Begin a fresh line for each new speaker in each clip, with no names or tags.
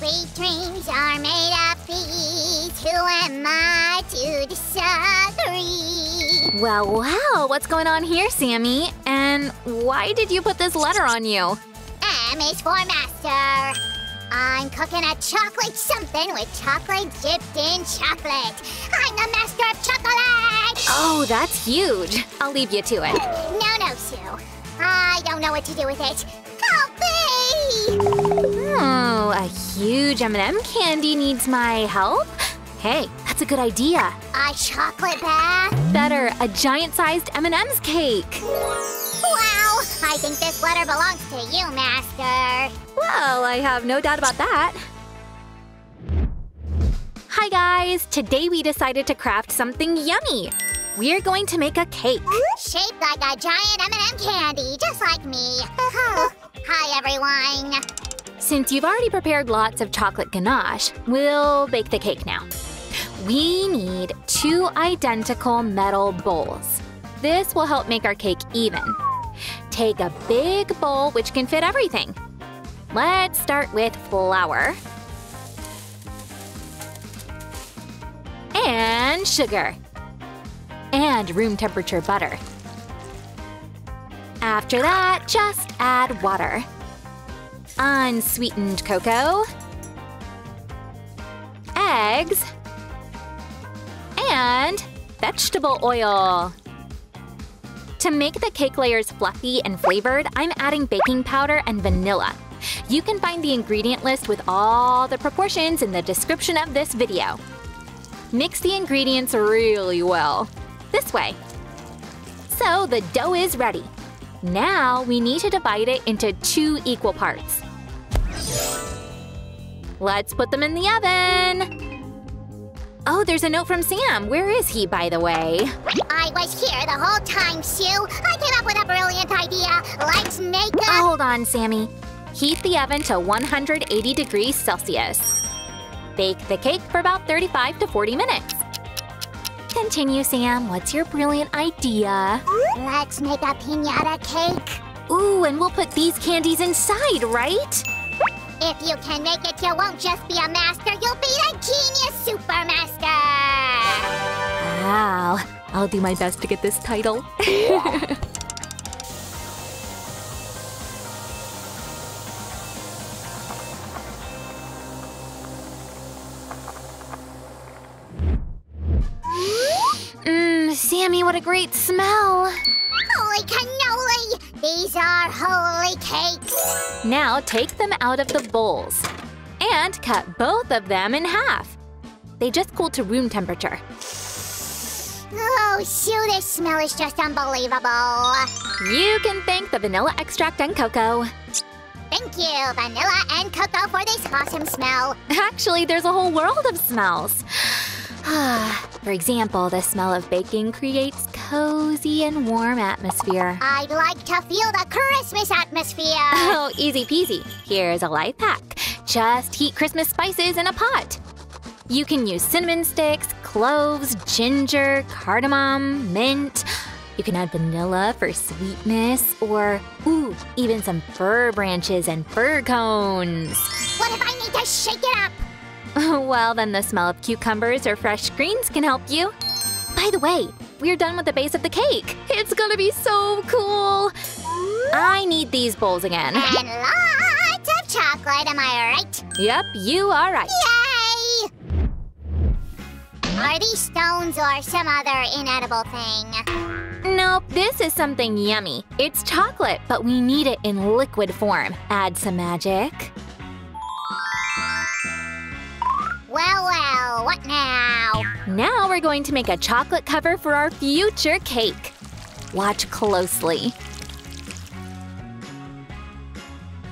sweet dreams are made of these. Who am I to disagree?
Well, wow, what's going on here, Sammy? And why did you put this letter on you?
M is for master. I'm cooking a chocolate something with chocolate dipped in chocolate. I'm the master of chocolate!
Oh, that's huge. I'll leave you to it.
No, Sue. I don't know what to do with it. Help me!
Oh, a huge M&M candy needs my help? Hey, that's a good idea.
A chocolate bath?
Better, a giant-sized M&M's cake.
Wow! I think this letter belongs to you, Master.
Well, I have no doubt about that. Hi guys! Today we decided to craft something yummy. We're going to make a cake.
Shaped like a giant M&M candy, just like me. Hi, everyone.
Since you've already prepared lots of chocolate ganache, we'll bake the cake now. We need 2 identical metal bowls. This will help make our cake even. Take a big bowl which can fit everything. Let's start with flour and sugar and room temperature butter. After that, just add water, unsweetened cocoa, eggs, and vegetable oil. To make the cake layers fluffy and flavored, I'm adding baking powder and vanilla. You can find the ingredient list with all the proportions in the description of this video. Mix the ingredients really well. This way. So the dough is ready. Now we need to divide it into 2 equal parts. Let's put them in the oven. Oh, there's a note from Sam. Where is he, by the way?
I was here the whole time, Sue. I came up with a brilliant idea. Let's make a…
Hold on, Sammy. Heat the oven to 180 degrees Celsius. Bake the cake for about 35 to 40 minutes. Continue, Sam. What's your brilliant idea?
Let's make a piñata cake.
Ooh, and we'll put these candies inside, right?
If you can make it, you won't just be a master, you'll be the genius supermaster!
Wow. I'll do my best to get this title. Sammy, what a great smell!
Holy cannoli! These are holy cakes!
Now take them out of the bowls and cut both of them in half. They just cool to room temperature.
Oh, Sue, this smell is just unbelievable!
You can thank the vanilla extract and cocoa.
Thank you, vanilla and cocoa, for this awesome smell.
Actually, there's a whole world of smells. For example, the smell of baking creates cozy and warm atmosphere.
I'd like to feel the Christmas atmosphere.
Oh, easy peasy. Here's a life hack. Just heat Christmas spices in a pot. You can use cinnamon sticks, cloves, ginger, cardamom, mint. You can add vanilla for sweetness, or, ooh, even some fir branches and fir cones.
What if I need to shake it up?
Well, then the smell of cucumbers or fresh greens can help you. By the way, we're done with the base of the cake. It's gonna be so cool. I need these bowls again.
And lots of chocolate, am I right?
Yep, you are right.
Yay! Are these stones or some other inedible thing?
Nope, this is something yummy. It's chocolate, but we need it in liquid form. Add some magic.
Well, what now?
Now we're going to make a chocolate cover for our future cake. Watch closely.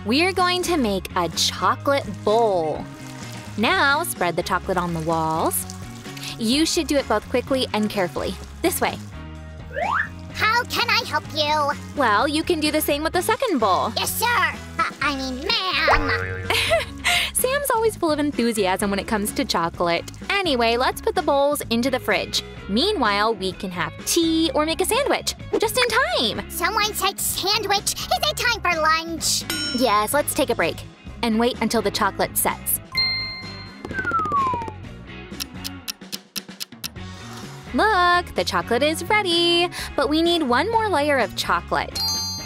We're going to make a chocolate bowl. Now spread the chocolate on the walls. You should do it both quickly and carefully. This way.
How can I help you?
Well, you can do the same with the second bowl.
Yes, sir. Ma'am.
Sam's always full of enthusiasm when it comes to chocolate. Anyway, let's put the bowls into the fridge. Meanwhile, we can have tea or make a sandwich. Just in time.
Someone said sandwich. Is it time for lunch?
Yes, let's take a break. And wait until the chocolate sets. Look, the chocolate is ready, but we need one more layer of chocolate.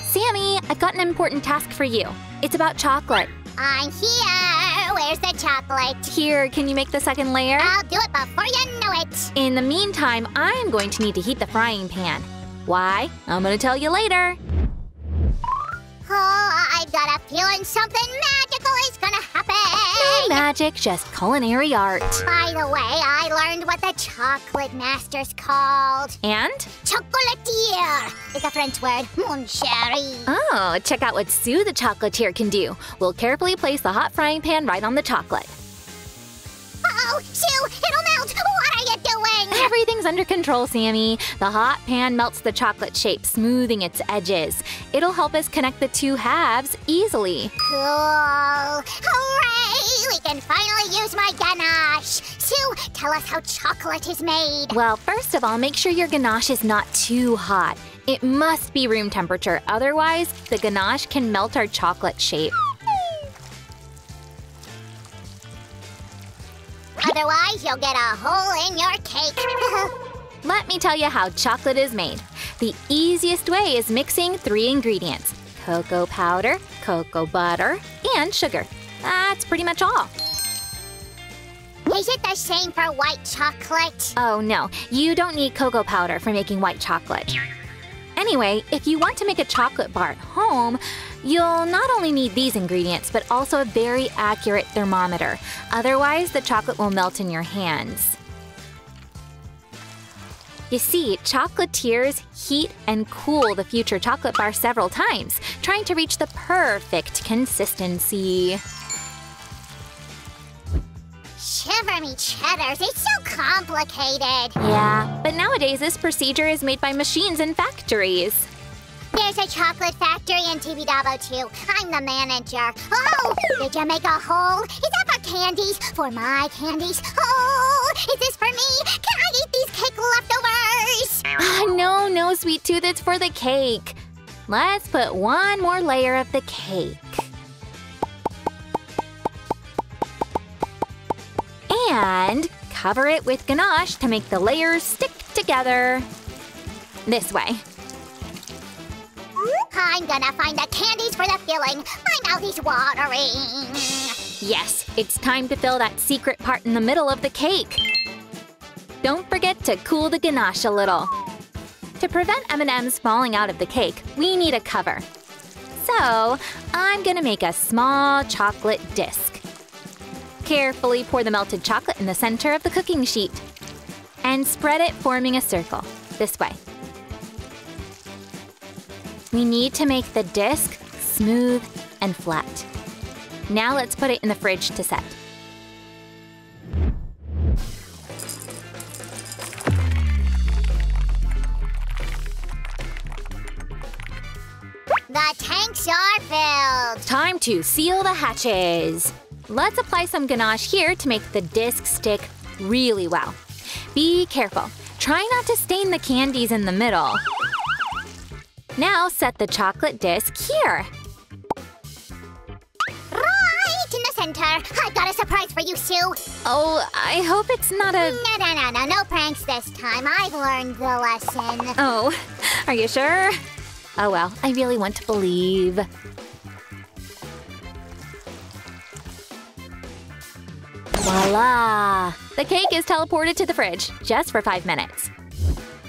Sammy, I've got an important task for you. It's about chocolate.
I'm here. Where's the chocolate?
Here, can you make the second layer?
I'll do it before you know it.
In the meantime, I'm going to need to heat the frying pan. Why? I'm going to tell you later.
Oh, I've got a feeling something magical is gonna happen.
No magic, just culinary art.
By the way, I learned what the chocolate master's called.
And?
Chocolatier is a French word, mon chéri.
Oh, check out what Sue the chocolatier can do. We'll carefully place the hot frying pan right on the chocolate.
Uh-oh, Sue, it'll melt. What are you doing?
Everything's under control, Sammy. The hot pan melts the chocolate shape, smoothing its edges. It'll help us connect the two halves easily.
Cool. Hooray! We can finally use my ganache. Sue, tell us how chocolate is made.
Well, first of all, make sure your ganache is not too hot. It must be room temperature, otherwise the ganache can melt our chocolate shape.
Otherwise, you'll get a hole in your cake.
Let me tell you how chocolate is made. The easiest way is mixing 3 ingredients: cocoa powder, cocoa butter, and sugar. That's pretty much all.
Is it the same for white chocolate?
Oh no, you don't need cocoa powder for making white chocolate. Anyway, if you want to make a chocolate bar at home, you'll not only need these ingredients, but also a very accurate thermometer. Otherwise, the chocolate will melt in your hands. You see, chocolatiers heat and cool the future chocolate bar several times, trying to reach the perfect consistency.
Shiver me cheddars, it's so complicated.
Yeah, but nowadays this procedure is made by machines in factories.
There's a chocolate factory in Tibidabo too. I'm the manager. Oh, did you make a hole? Is that for Candies? For my candies? Oh, is this for me? Can I eat these cake leftovers?
No, Sweet Tooth, it's for the cake. Let's put one more layer of the cake. And cover it with ganache to make the layers stick together. This way.
I'm gonna find the candies for the filling. My mouth is watering.
Yes, it's time to fill that secret part in the middle of the cake. Don't forget to cool the ganache a little. To prevent M&Ms falling out of the cake, we need a cover. So, I'm gonna make a small chocolate disc. Carefully pour the melted chocolate in the center of the cooking sheet. And spread it, forming a circle, this way. We need to make the disc smooth and flat. Now let's put it in the fridge to set.
The tanks are filled.
Time to seal the hatches. Let's apply some ganache here to make the disc stick really well. Be careful. Try not to stain the candies in the middle. Now set the chocolate disc here.
Right in the center. I've got a surprise for you, Sue.
Oh, I hope it's not a…
No pranks this time. I've learned the lesson.
Oh, are you sure? Oh well, I really want to believe. Voila! The cake is teleported to the fridge, just for 5 minutes.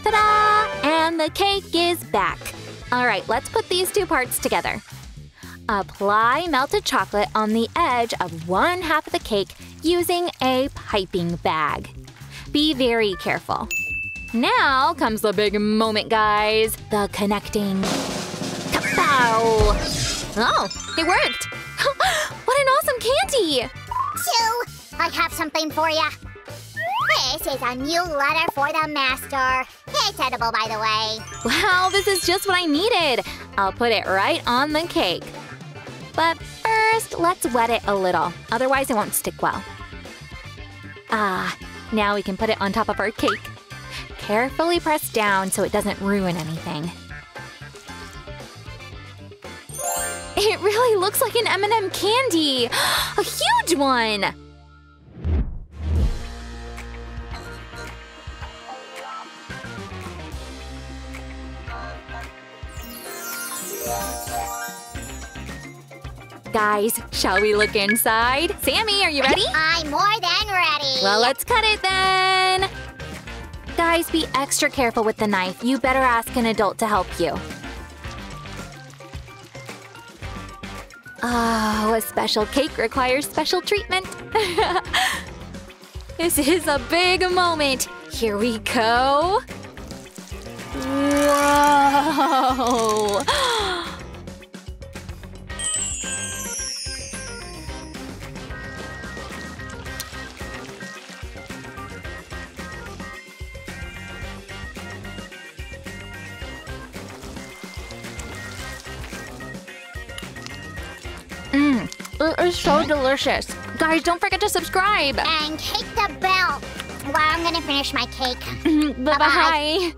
Ta-da! And the cake is back. All right, let's put these two parts together. Apply melted chocolate on the edge of one half of the cake using a piping bag. Be very careful. Now comes the big moment, guys. The connecting. Kapow! Oh, it worked! What an awesome candy!
Sue, I have something for you. This is a new letter for the master. It's edible, by the way.
Wow, this is just what I needed. I'll put it right on the cake. But first, let's wet it a little. Otherwise, it won't stick well. Ah, now we can put it on top of our cake. Carefully press down so it doesn't ruin anything. It really looks like an M&M candy! A huge one! Guys, shall we look inside? Sammy, are you ready?
I'm more than ready.
Well, let's cut it then. Guys, be extra careful with the knife. You better ask an adult to help you. Oh, a special cake requires special treatment. This is a big moment. Here we go. Whoa! It is so delicious. Guys, don't forget to subscribe.
And hit the bell. Well, I'm gonna finish my cake.
Bye-bye.